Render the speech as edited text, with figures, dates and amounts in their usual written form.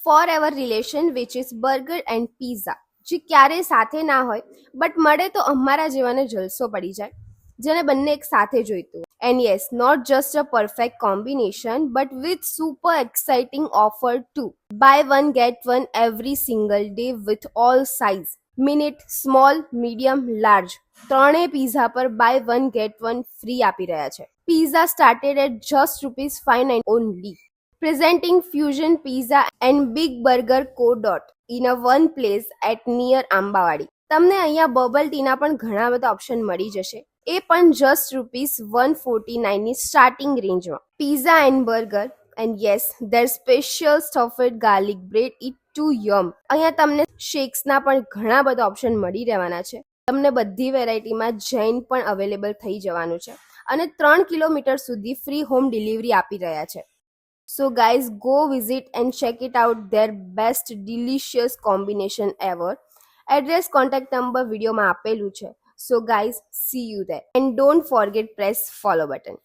forever relation which is burger and pizza, જે ક્યારેય સાથે ના હોય બટ મળે તો અમારા જેવાને જલસો પડી જાય, જેને બંને એક સાથે જોઈતું. And yes, not just a perfect combination but with super exciting offer too. Buy one get one every single day with all size. Minute, small, medium, large ત્રણેય પીઝા પર buy one get one free આપી રહ્યા છે. Pizza started at just ₹5.9 only. Presenting fusion pizza and big burger co-dot in a one place at near આંબાવાડી. તમને અહીંયા bubble ટીના પણ ઘણા બધા ઓપ્શન મળી જશે, એ પણ જસ્ટ ₹149 ની સ્ટાર્ટિંગ રેન્જમાં. Pizza and burger and yes their special stuffed garlic bread it too yum. અહીંયા તમને શેક્સના પણ ઘણા બધા ઓપ્શન મળી રહેવાના છે. તમને બધી વેરાયટીમાં જૈન પણ અવેલેબલ થઈ જવાનું છે અને 3 કિલોમીટર સુધી ફ્રી હોમ ડિલિવરી આપી રહ્યા છે. So guys, go visit and check it out, their best delicious combination ever. Address, contact number video માં આપેલું છે. So guys, see you there and don't forget press follow button.